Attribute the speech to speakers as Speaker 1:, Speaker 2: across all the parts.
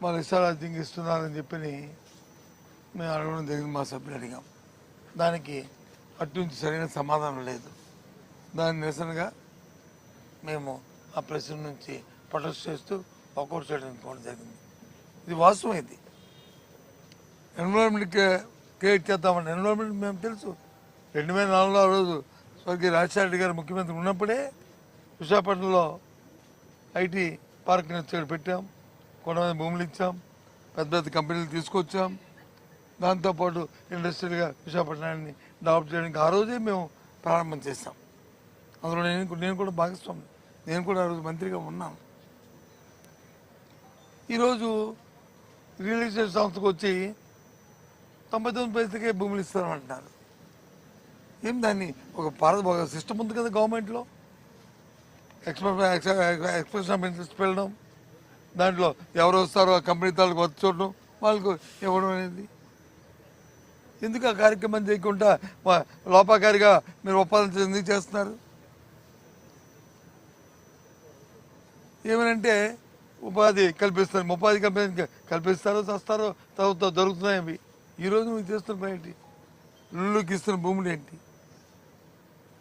Speaker 1: వాళ్ళు ఇష్టారాజ్యంగా ఇస్తున్నారని చెప్పి మేము అడగడం జరిగింది. మా సభ్యులు అడిగాం. దానికి అటు నుంచి సరైన సమాధానం లేదు. దాని నిరసనగా మేము ఆ ప్రశ్న నుంచి ప్రొటెస్ట్ చేస్తూ వాకౌట్ చేయడానికి పోవడం జరిగింది. ఇది వాస్తవం. ఇది ఎన్విరాన్మెంట్ క్రియేట్ చేద్దామని ఎన్విరాన్మెంట్ మేము తెలుసు. 2004లో ఆ రోజు స్వర్గీయ రాజశేఖర రెడ్డి గారు ముఖ్యమంత్రి ఉన్నప్పుడే విశాఖపట్నంలో ఐటీ పార్క్ని వచ్చి పెట్టాం. కొంతమంది భూములు ఇచ్చాం, పెద్ద పెద్ద కంపెనీలు తీసుకొచ్చాం. దాంతోపాటు ఇండస్ట్రియల్గా విశాఖపట్నాన్ని డెవలప్ చేయడానికి ఆ రోజే మేము ప్రారంభం చేస్తాం. అందులో నేను కూడా భాగస్వామి. నేను కూడా ఆ రోజు మంత్రిగా ఉన్నాను. ఈరోజు రియల్ ఎస్టేట్ సంస్థకు వచ్చి 99 పైసలకే భూములు ఇస్తామంటున్నారు. ఏం దాన్ని ఒక సిస్టమ్ ఉంది కదా గవర్నమెంట్లో. ఎక్స్ప్రెషన్ ఆఫ్ ఇంట్రెస్ట్ వెళ్ళడం, దాంట్లో ఎవరు వస్తారో ఆ కంపెనీ తాలూకు వచ్చి చూడడం, వాళ్ళకు ఇవ్వడం అనేది. ఎందుకు ఆ కార్యక్రమం చేయకుండా లోపాకారిగా మీరు ఒప్పందం ఎందుకు చేస్తున్నారు? ఏమనంటే ఉపాధి కల్పిస్తారు, ఉపాధి కల్పిస్తారో చస్తారో తర్వాత జరుగుతున్నాయి అవి. ఈరోజు మీకు చేస్తున్న పని ఏంటి? ఇళ్ళకి ఇస్తున్న భూములు ఏంటి?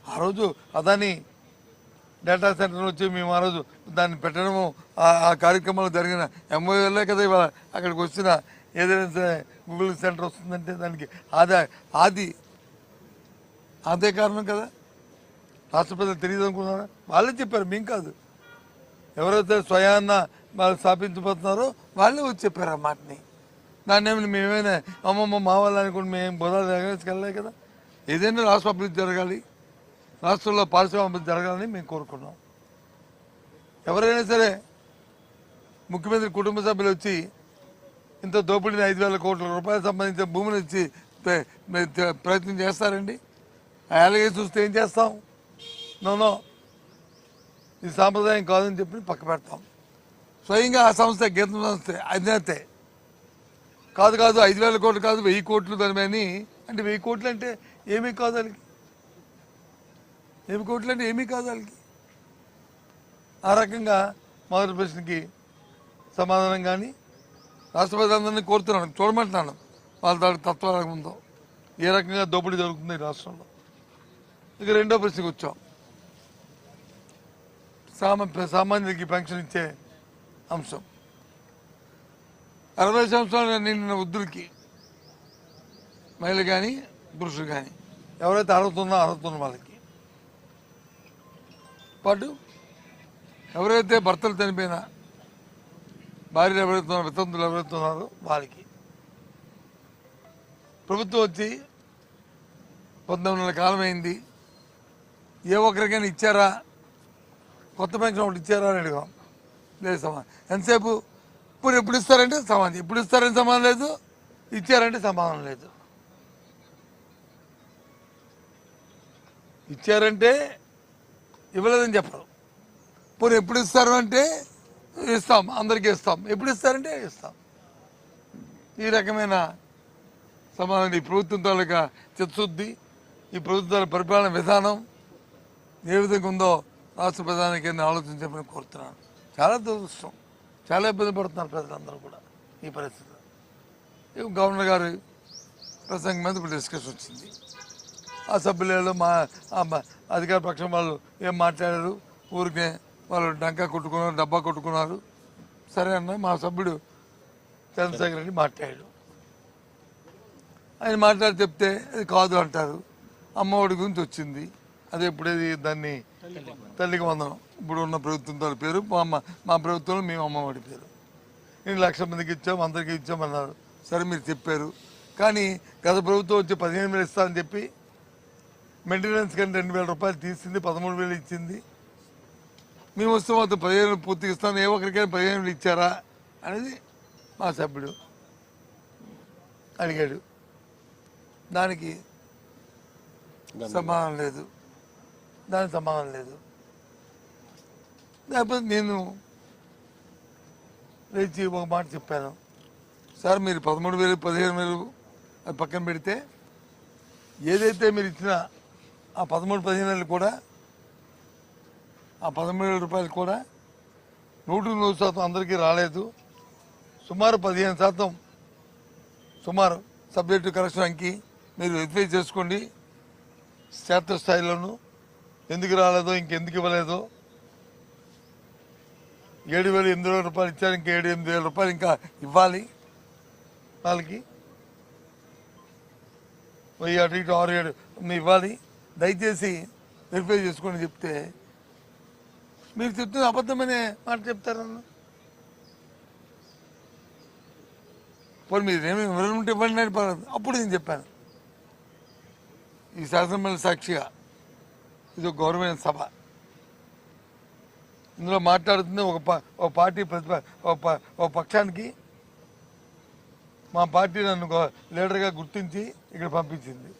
Speaker 1: ఆ రోజు అదాని డేటా సెంటర్ వచ్చి మేము ఆ రోజు దాన్ని పెట్టడము, ఆ కార్యక్రమంలో జరిగిన ఎంఓఏలే కదా ఇవాళ అక్కడికి వచ్చిన ఏదైనా సరే గూగుల్ సెంటర్ వస్తుందంటే దానికి అదే కారణం కదా. రాష్ట్ర ప్రజలు తెలియదు అనుకున్నారా? వాళ్ళే చెప్పారు, మేము కాదు. ఎవరైతే స్వయాన్న వాళ్ళు స్థాపించబోతున్నారో వాళ్ళే వచ్చి చెప్పారు ఆ మాటని. దాన్ని ఏమైనా మేమైనా అమ్మమ్మ మా వాళ్ళు అనుకుంటే మేము బోధాలు వెళ్ళలే కదా. ఏదైనా రాష్ట్ర అభివృద్ధి జరగాలి, రాష్ట్రంలో పారిశ్రామిక జరగాలని మేము కోరుకున్నాం. ఎవరైనా సరే ముఖ్యమంత్రి కుటుంబ సభ్యులు వచ్చి ఇంత దోపిడీని 5,000 కోట్ల రూపాయలు సంబంధించిన భూమిని ఇచ్చి ప్రయత్నం చేస్తారండి? ఆ అలాగే చూస్తే ఏం చేస్తాం? నో, ఇది సాంప్రదాయం కాదని చెప్పి పక్క పెడతాం. స్వయంగా ఆ సంస్థ గీత సంస్థ అధినేతే కాదు 5,000 కోట్లు కాదు 1,000 కోట్లు దానిమని. అంటే 1,000 కోట్లు అంటే ఏమీ కాదు వాళ్ళకి. 1,000 కోట్లు అంటే ఏమీ కాదు వాళ్ళకి. ఆ రకంగా మొదటి ప్రశ్నకి సమాధానం కానీ రాష్ట్రపతి అందరినీ కోరుతున్నాను, చూడమంటున్నాను వాళ్ళ దాని తత్వాలకు ఉందో ఏ రకంగా దోపిడీ జరుగుతుంది ఈ రాష్ట్రంలో. ఇక రెండో ప్రశ్నకి వచ్చాం. సామాన్యులకి పెన్షన్ ఇచ్చే అంశం. 60 సంవత్సరాలు నిండిన వృద్ధులకి, మహిళలు కానీ పురుషులు కానీ ఎవరైతే అర్హత ఉన్న వాళ్ళకి పాటు ఎవరైతే భర్తలు చనిపోయినా భార్యలు ఎవరైతే ఉన్నారో, వితంతులు ఎవరైతే ఉన్నారో వాళ్ళకి ప్రభుత్వం వచ్చి 19 నెలల కాలం అయింది. ఏ ఒక్కరికైనా ఇచ్చారా? కొత్త పెన్షన్ ఒకటి ఇచ్చారా అని అడిగాం. లేదు సమాధానం. ఎంతసేపు ఇప్పుడు ఎప్పుడు ఇస్తారంటే సమాధానం, ఎప్పుడు ఇస్తారంటే సమాధానం లేదు, ఇచ్చారంటే సమాధానం లేదు. ఇచ్చారంటే ఇవ్వలేదని చెప్పరు. పోనీ ఎప్పుడు ఇస్తారు అంటే ఇస్తాం, అందరికీ ఇస్తాం. ఎప్పుడు ఇస్తారంటే ఇస్తాం. ఈ రకమైన సమాధానం ఈ ప్రభుత్వం తాలూకా చిత్తశుద్ధి, ఈ ప్రభుత్వాల పరిపాలన విధానం ఏ విధంగా ఉందో రాష్ట్ర ప్రధానికి ఆలోచించమని కోరుతున్నాను. చాలా దురదృష్టం, చాలా ఇబ్బంది పడుతున్నారు ప్రజలందరూ కూడా ఈ పరిస్థితిలో. గవర్నర్ గారి ప్రసంగం మీద ఇప్పుడు డిస్కషన్ వచ్చింది. ఆ సభ్యులలో మా అధికార పక్షం వాళ్ళు ఏం మాట్లాడారు? ఊరికే వాళ్ళు డంకా కొట్టుకున్నారు, డబ్బా కొట్టుకున్నారు. సరే అన్న మా సభ్యుడు చంద్రశేఖర్ రెడ్డి మాట్లాడాడు. ఆయన మాట్లాడి చెప్తే అది కాదు అంటారు. అమ్మఒడి గురించి వచ్చింది, అదే ఇప్పుడేది దాన్ని తల్లికి వందనం ఇప్పుడు ఉన్న ప్రభుత్వంతో పేరు, మా ప్రభుత్వంలో మేము అమ్మఒడి పేరు. 1,00,000 మందికి ఇచ్చాం, అందరికీ ఇచ్చామన్నారు. సరే మీరు చెప్పారు, కానీ గత ప్రభుత్వం వచ్చి 15,000 ఇస్తారని చెప్పి మెయింటెనెన్స్ కానీ 2,000 రూపాయలు తీసింది, 13,000 ఇచ్చింది. మేము వస్తే మాత్రం 15,000 పూర్తిగా ఇస్తాను, ఏ ఒక్కరికైనా 15,000 ఇచ్చారా అనేది మా సభ్యుడు అడిగాడు. దానికి సమాధానం లేదు, లేకపోతే నేను లేచి ఒక మాట చెప్పాను. సార్ మీరు 13,000 15,000 అది పక్కన పెడితే ఏదైతే మీరు ఇచ్చిన ఆ 13,000-15,000 కూడా, ఆ 13,000 రూపాయలు కూడా 100% అందరికీ రాలేదు. సుమారు 15% సుమారు సబ్జెక్టు కరెక్షన్ అంకి మీరు వెరిఫై చేసుకోండి. క్షేత్ర స్థాయిలోనూ ఎందుకు రాలేదో ఇంకెందుకు ఇవ్వలేదో. 7,800 రూపాయలు ఇచ్చారు, ఇంకా 7,800 రూపాయలు ఇంకా ఇవ్వాలి వాళ్ళకి. 1000 అటు ఇటు 6,7 ఇవ్వాలి. దయచేసి వెరిఫై చేసుకొని చెప్తే మీరు చెప్తున్న అబద్ధమనే మాట చెప్తారన్న. పోనీ మీరు ఏమి వివరణ ఇవ్వండి అని పర్లేదు. అప్పుడు నేను చెప్పాను ఈ శాసనమండలి సాక్షిగా ఇది ఒక గౌరవమైన సభ, ఇందులో మాట్లాడుతుంది ఒక పార్టీ ఒక పక్షానికి మా పార్టీ నన్ను లీడర్గా గుర్తించి ఇక్కడ పంపించింది.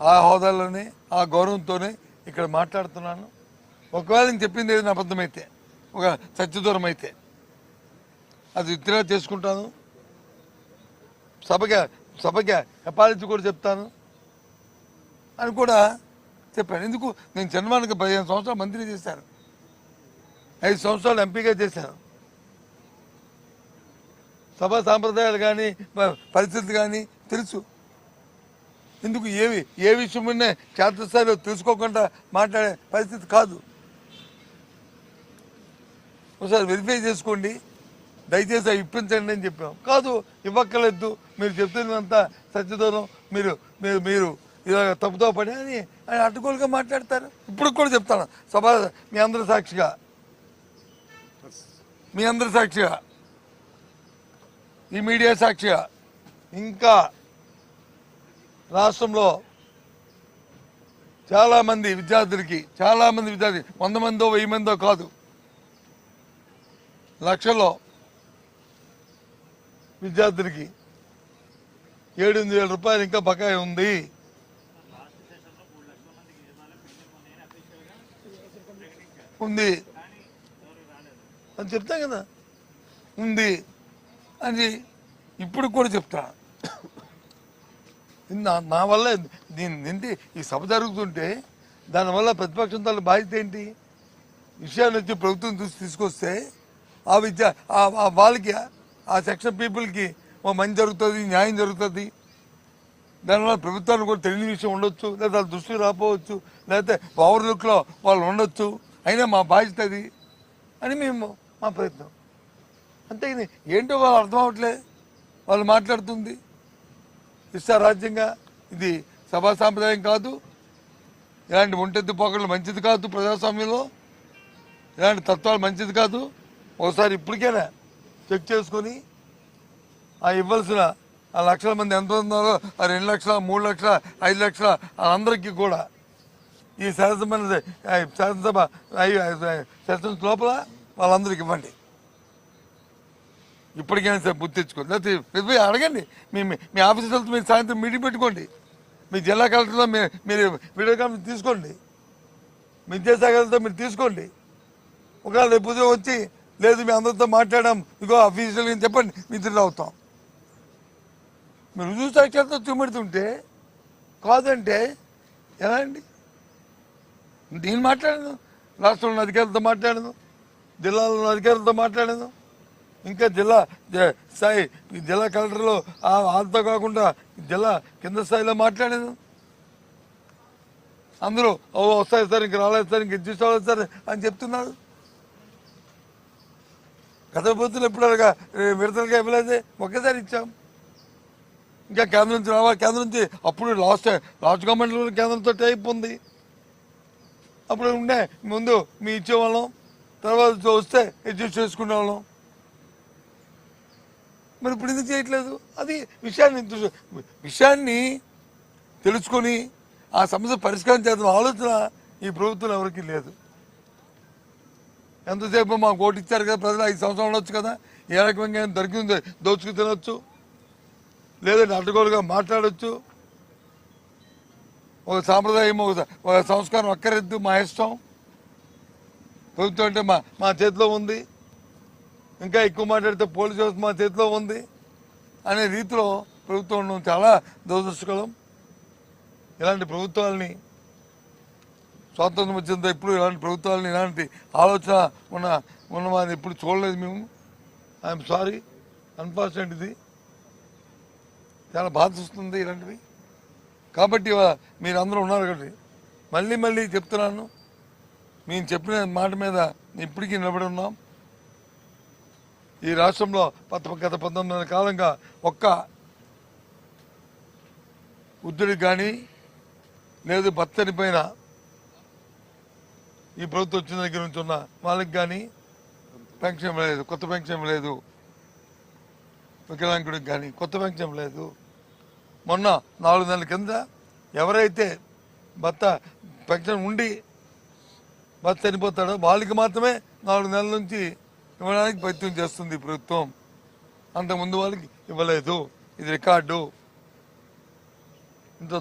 Speaker 1: ఆ హోదాలోనే ఆ గౌరవంతోనే ఇక్కడ మాట్లాడుతున్నాను. ఒకవేళ నేను చెప్పింది ఏదైనా అబద్ధమైతే, ఒక సత్యదూరం అయితే అది విత్డ్రా చేసుకుంటాను. సభకి అపాలజీ కూడా చెప్తాను అని కూడా చెప్పాను. ఎందుకు నేను చంద్రబాబుకి 15 సంవత్సరాలు మంత్రి చేశాను, 5 సంవత్సరాలు ఎంపీగా చేశాను. సభా సాంప్రదాయాలు కానీ పరిస్థితులు కానీ తెలుసు. ఎందుకు ఏ విషయం మీదనే క్షేత్రస్థాయిలో తెలుసుకోకుండా మాట్లాడే పరిస్థితి కాదు. ఒకసారి వెరిఫై చేసుకోండి, దయచేసి అవి ఇప్పించండి అని చెప్పాం. కాదు ఇవ్వక్కర్లేదు, మీరు చెప్తున్నంతా సత్యదూరం, మీరు మీరు మీరు ఇలా తప్పుతో పడి అని ఆయన అడ్డుకోలుగా మాట్లాడతారు. ఇప్పుడు కూడా చెప్తాను సభ మీ అందరి సాక్షిగా ఈ మీడియా సాక్షిగా, ఇంకా రాష్ట్రంలో చాలామంది విద్యార్థులకి 100 మందో 1000 మందో కాదు, లక్షల్లో విద్యార్థులకి 7,800 రూపాయలు ఇంకా బకాయి ఉంది. అని చెప్తా కదా, ఉంది అని ఇప్పుడు కూడా చెప్తా. నా వల్ల దీని ఈ సభ జరుగుతుంటే దానివల్ల ప్రతిపక్షం తల బాధ్యత ఏంటి? విషయాన్ని వచ్చి ప్రభుత్వం తీసుకొస్తే వాళ్ళకి ఆ సెక్షన్ పీపుల్కి మంచి జరుగుతుంది, న్యాయం జరుగుతుంది. దానివల్ల ప్రభుత్వానికి కూడా తెలియని విషయం ఉండొచ్చు, లేదా వాళ్ళ దృష్టికి రాకపోవచ్చు, లేకపోతే ఓవర్లుక్లో వాళ్ళు ఉండొచ్చు. అయినా మా బాధ్యత అది అని మా ప్రయత్నం. అంతేగాని ఏంటో వాళ్ళు అర్థం అవట్లే వాళ్ళు మాట్లాడుతుంది. ఇష్టారాజ్యంగా ఇది సభా సాంప్రదాయం కాదు, ఇలాంటి ఒంటెత్తి పోకళ్ళు మంచిది కాదు, ప్రజాస్వామ్యంలో ఇలాంటి తత్వాలు మంచిది కాదు. ఒకసారి ఇప్పటికైనా చెక్ చేసుకొని ఇవ్వాల్సిన ఆ లక్షల మంది ఎంత ఉన్నారో, ఆ 2 లక్షల 3 లక్షల 5 లక్షల వాళ్ళందరికీ కూడా ఈ శాసనసభ సెషన్స్ లోపల వాళ్ళందరికీ ఇవ్వండి. ఇప్పటికైనా సరే బుద్ధి తెచ్చుకోండి, లేకపోతే అడగండి. మీ ఆఫీసర్లతో మీరు సాయంత్రం మీటింగ్ పెట్టుకోండి. మీ జిల్లా కలెక్టర్లో మీరు వీడియో కాన్ఫరెన్స్ తీసుకోండి, మీ విద్యాశాఖలతో మీరు తీసుకోండి. ఒకవేళ రేపు ఉదయం వచ్చి లేదు మీ అందరితో మాట్లాడాం ఇగో అఫీషియల్ అని చెప్పండి, మిత్రులు అవుతాం. మీరు రుజువు సాక్ష్యాలతో చూపెడుతుంటే కాదంటే ఎలా అండి? నేను మాట్లాడాను, రాష్ట్రంలో అధికారులతో మాట్లాడాను, జిల్లాలో అధికారులతో మాట్లాడాను, ఇంకా జిల్లా స్థాయి జిల్లా కలెక్టర్లో వాళ్ళతో కాకుండా జిల్లా కింద స్థాయిలో మాట్లాడాను. అందరూ వస్తాయి సార్, ఇంక రాలేదు సార్, ఇంక అడ్జస్ట్ అవ్వలేదు సార్ అని చెప్తున్నారు. గత ప్రభుత్వం ఎప్పుడగా విడతలుగా ఇవ్వలేదే, ఒకేసారి ఇచ్చాం. ఇంకా కేంద్రం నుంచి రావాలి, కేంద్రం నుంచి అప్పుడు లాస్ట్ గవర్నమెంట్లో కేంద్రంతో టైప్ ఉంది. అప్పుడు ఉండే ముందు మీ ఇచ్చేవాళ్ళం, తర్వాత వస్తే అడ్జస్ట్ చేసుకునే వాళ్ళం. మరి ఇప్పుడు ఎందుకు చేయట్లేదు? అది విషయాన్ని తెలుసుకొని ఆ సమస్య పరిష్కారం చేద్దాం ఆలోచన ఈ ప్రభుత్వం ఎవరికి లేదు. ఎంతసేపు మాకు ఓటు ఇచ్చారు కదా ప్రజలు, 5 సంవత్సరాలు ఉండొచ్చు కదా, ఏ రకంగా దొరికింది దోచుకు తినొచ్చు, లేదంటే అడ్డగోలుగా మాట్లాడచ్చు. ఒక సాంప్రదాయం ఒక సంస్కారం అక్కర్లేదు, మా ఇష్టం. ప్రభుత్వం అంటే మా చేతిలో ఉంది, ఇంకా ఎక్కువ మాట్లాడితే పోలీసు వ్యవస్థ మా చేతిలో ఉంది అనే రీతిలో ప్రభుత్వం ఉండడం చాలా దురదృష్టకరం. ఇలాంటి ప్రభుత్వాలని స్వాతంత్రం వచ్చినంత ఇప్పుడు ఇలాంటి ప్రభుత్వాలని ఇలాంటి ఆలోచన ఉన్నవారిని ఎప్పుడు చూడలేదు మేము. I'm sorry. అన్ఫార్చునేట్ ఇది, చాలా బాధ వస్తుంది ఇలాంటివి. కాబట్టి మీరు అందరూ ఉన్నారు కాబట్టి మళ్ళీ మళ్ళీ చెప్తున్నాను, మేము చెప్పిన మాట మీద ఇప్పటికీ నిలబడి ఉన్నాం. ఈ రాష్ట్రంలో గత 19 నెలల కాలంగా ఒక్క వృద్ధుడికి కానీ లేదు భర్త చనిపోయిన ఈ ప్రభుత్వం వచ్చిన దగ్గర నుంచి ఉన్న వాళ్ళకి కానీ పెన్షన్ లేదు, కొత్త పెన్షన్ లేదు. వికలాంగుడికి కానీ కొత్త పెన్షన్ లేదు. మొన్న 4 నెలల కింద ఎవరైతే భర్త పెన్షన్ ఉండి భర్త చనిపోతాడో వాళ్ళకి మాత్రమే 4 నెలల నుంచి ఇవ్వడానికి ప్రయత్నం చేస్తుంది ప్రభుత్వం. అంతకుముందు వాళ్ళకి ఇవ్వలేదు. ఇది రికార్డు. ఇంత